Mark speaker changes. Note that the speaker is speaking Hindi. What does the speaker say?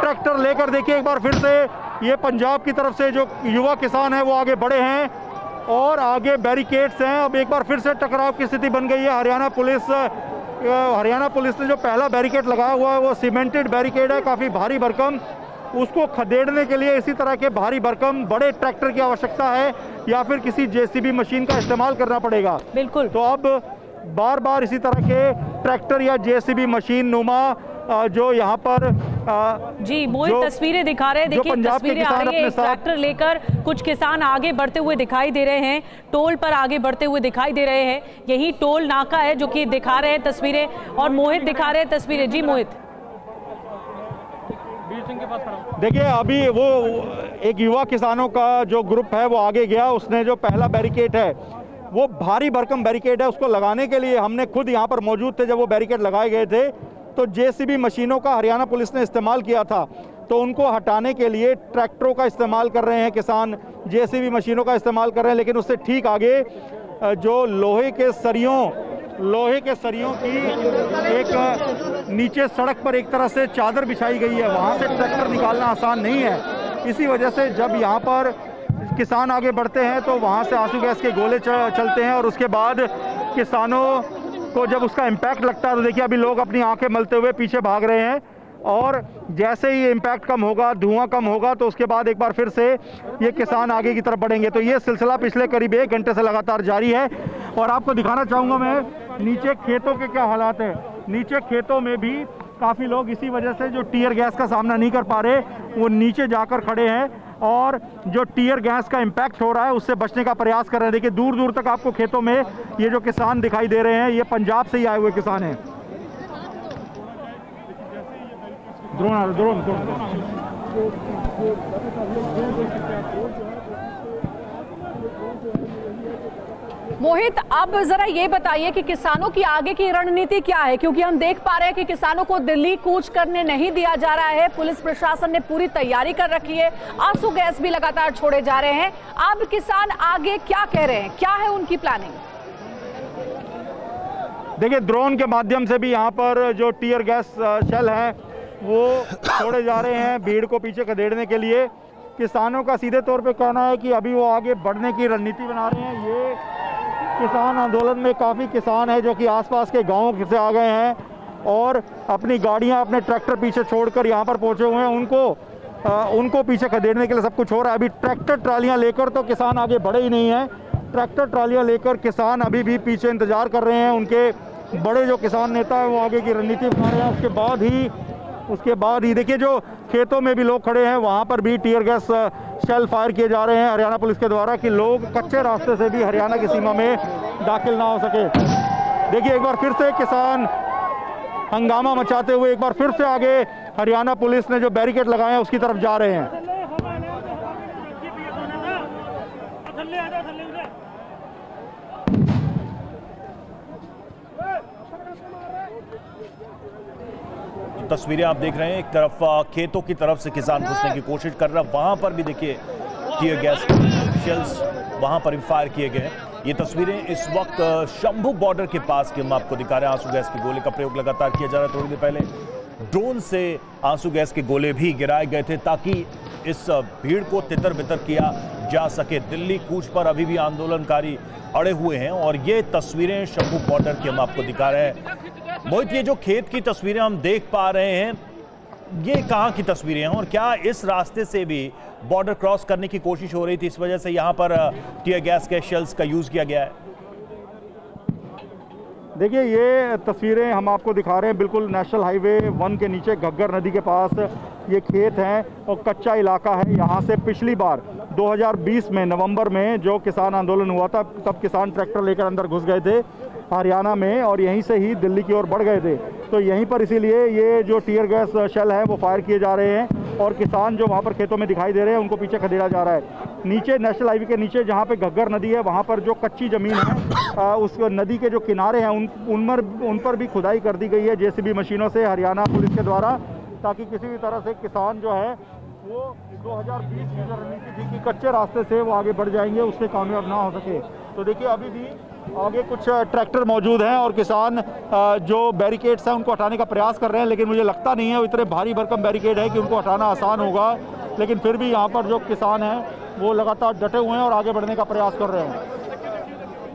Speaker 1: ट्रैक्टर लेकर देखिए एक बार फिर से ये पंजाब की तरफ से जो युवा किसान हैं वो आगे बढ़े हैं और आगे बैरिकेड्स हैं। अब एक बार फिर से टकराव की स्थिति बन गई है। हरियाणा पुलिस ने जो पहला बैरिकेड लगाया हुआ है वो सीमेंटेड बैरिकेड है, काफ़ी भारी भरकम। उसको खदेड़ने के लिए इसी तरह के भारी भरकम बड़े ट्रैक्टर की आवश्यकता है या फिर किसी जेसीबी मशीन का इस्तेमाल करना पड़ेगा।
Speaker 2: बिल्कुल।
Speaker 1: तो अब बार बार इसी तरह के ट्रैक्टर या जेसीबी मशीन नुमा जो यहाँ पर
Speaker 2: जी मोहित तस्वीरें दिखा रहे हैं। देखिए तस्वीरें आ रही है, एक ट्रैक्टर लेकर कुछ किसान आगे बढ़ते हुए दिखाई दे रहे हैं, टोल पर आगे बढ़ते हुए दिखाई दे रहे हैं। यही टोल नाका है जो कि दिखा रहे हैं तस्वीरें और मोहित दिखा रहे हैं तस्वीरें। जी मोहित।
Speaker 1: देखिए अभी वो एक युवा किसानों का जो ग्रुप है वो आगे गया, उसने जो पहला बैरिकेड है वो भारी भरकम बैरिकेड है, उसको लगाने के लिए हमने खुद यहाँ पर मौजूद थे जब वो बैरिकेड लगाए गए थे। तो जेसीबी मशीनों का हरियाणा पुलिस ने इस्तेमाल किया था, तो उनको हटाने के लिए ट्रैक्टरों का इस्तेमाल कर रहे हैं किसान, जेसीबी मशीनों का इस्तेमाल कर रहे हैं। लेकिन उससे ठीक आगे जो लोहे के सरियों की एक नीचे सड़क पर एक तरह से चादर बिछाई गई है, वहाँ से ट्रैक्टर निकालना आसान नहीं है। इसी वजह से जब यहाँ पर किसान आगे बढ़ते हैं तो वहाँ से आंसू गैस के गोले चलते हैं और उसके बाद किसानों को जब उसका इम्पैक्ट लगता है तो देखिए अभी लोग अपनी आंखें मलते हुए पीछे भाग रहे हैं। और जैसे ही इम्पैक्ट कम होगा, धुआं कम होगा, तो उसके बाद एक बार फिर से ये किसान आगे की तरफ बढ़ेंगे। तो ये सिलसिला पिछले करीब 1 घंटे से लगातार जारी है। और आपको दिखाना चाहूँगा मैं नीचे खेतों के क्या हालात है। नीचे खेतों में भी काफ़ी लोग इसी वजह से जो टीयर गैस का सामना नहीं कर पा रहे वो नीचे जाकर खड़े हैं और जो टीयर गैस का इम्पैक्ट हो रहा है उससे बचने का प्रयास कर रहे हैं। देखिए दूर दूर तक आपको खेतों में ये जो किसान दिखाई दे रहे हैं ये पंजाब से ही आए हुए किसान हैं। ड्रोन
Speaker 2: मोहित, अब जरा ये बताइए कि किसानों की आगे की रणनीति क्या है, क्योंकि हम देख पा रहे हैं कि किसानों को दिल्ली कूच करने नहीं दिया जा रहा है। पुलिस प्रशासन ने पूरी तैयारी कर रखी है, आंसू गैस भी लगातार छोड़े जा रहे हैं। अब किसान आगे क्या कह रहे हैं, क्या है उनकी प्लानिंग?
Speaker 1: देखिए ड्रोन के माध्यम से भी यहाँ पर जो टीयर गैस शेल हैं वो छोड़े जा रहे हैं भीड़ को पीछे खदेड़ने के लिए। किसानों का सीधे तौर पे कहना है कि अभी वो आगे बढ़ने की रणनीति बना रहे हैं। ये किसान आंदोलन में काफ़ी किसान है जो कि आसपास के गाँव से आ गए हैं और अपनी गाड़ियाँ, अपने ट्रैक्टर पीछे छोड़कर यहाँ पर पहुँचे हुए हैं। उनको पीछे खदेड़ने के लिए सब कुछ हो रहा है। अभी ट्रैक्टर ट्रालियाँ लेकर तो किसान आगे बढ़े ही नहीं हैं। ट्रैक्टर ट्रालियाँ लेकर किसान अभी भी पीछे इंतजार कर रहे हैं। उनके बड़े जो किसान नेता है वो आगे की रणनीति बना रहे हैं। उसके बाद ही देखिए जो खेतों में भी लोग खड़े हैं वहाँ पर भी टीयर गैस शेल फायर किए जा रहे हैं हरियाणा पुलिस के द्वारा कि लोग कच्चे रास्ते से भी हरियाणा की सीमा में दाखिल ना हो सके। देखिए एक बार फिर से किसान हंगामा मचाते हुए एक बार फिर से आगे हरियाणा पुलिस ने जो बैरिकेड लगाए हैं उसकी तरफ जा रहे हैं।
Speaker 3: तस्वीरें आप देख रहे हैं, एक तरफ खेतों की तरफ से किसान घुसने की कोशिश कर रहा है, वहां पर भी देखिए टीयर गैस शेल्स वहां पर भी फायर किए गए हैं। ये तस्वीरें इस वक्त शंभू बॉर्डर के पास की हम आपको दिखा रहे हैं। आंसू गैस के गोले का प्रयोग लगातार किया जा रहा है। थोड़ी देर पहले ड्रोन से आंसू गैस के गोले भी गिराए गए थे ताकि इस भीड़ को तितर बितर किया जा सके। दिल्ली कूच पर अभी भी आंदोलनकारी अड़े हुए हैं और ये तस्वीरें शंभू बॉर्डर की हम आपको दिखा रहे हैं। मोहित, ये जो खेत की तस्वीरें हम देख पा रहे हैं ये कहाँ की तस्वीरें हैं और क्या इस रास्ते से भी बॉर्डर क्रॉस करने की कोशिश हो रही थी, इस वजह से यहाँ पर टीयर गैस के शेल्स का यूज किया गया है?
Speaker 1: देखिए ये तस्वीरें हम आपको दिखा रहे हैं बिल्कुल नेशनल हाईवे 1 के नीचे घग्गर नदी के पास ये खेत हैं और कच्चा इलाका है। यहाँ से पिछली बार 2020 में नवंबर में जो किसान आंदोलन हुआ था तब किसान ट्रैक्टर लेकर अंदर घुस गए थे हरियाणा में और यहीं से ही दिल्ली की ओर बढ़ गए थे। तो यहीं पर इसीलिए ये जो टीयर गैस शेल है वो फायर किए जा रहे हैं और किसान जो वहाँ पर खेतों में दिखाई दे रहे हैं उनको पीछे खदेड़ा जा रहा है। नीचे नेशनल हाईवे के नीचे जहाँ पे घग्गर नदी है वहाँ पर जो कच्ची ज़मीन है उस नदी के जो किनारे हैं उन पर भी खुदाई कर दी गई है जेसीबी मशीनों से हरियाणा पुलिस के द्वारा, ताकि किसी भी तरह से किसान जो है वो 2020 की जो रणनीति थी कि कच्चे रास्ते से वो आगे बढ़ जाएंगे उससे कामयाब ना हो सके। तो देखिए अभी भी आगे कुछ ट्रैक्टर मौजूद हैं और किसान जो बैरिकेड्स हैं उनको हटाने का प्रयास कर रहे हैं, लेकिन मुझे लगता नहीं है वो इतने भारी भरकम बैरिकेड है कि उनको हटाना आसान होगा। लेकिन फिर भी यहाँ पर जो किसान हैं वो लगातार डटे हुए हैं और आगे बढ़ने का प्रयास कर रहे हैं।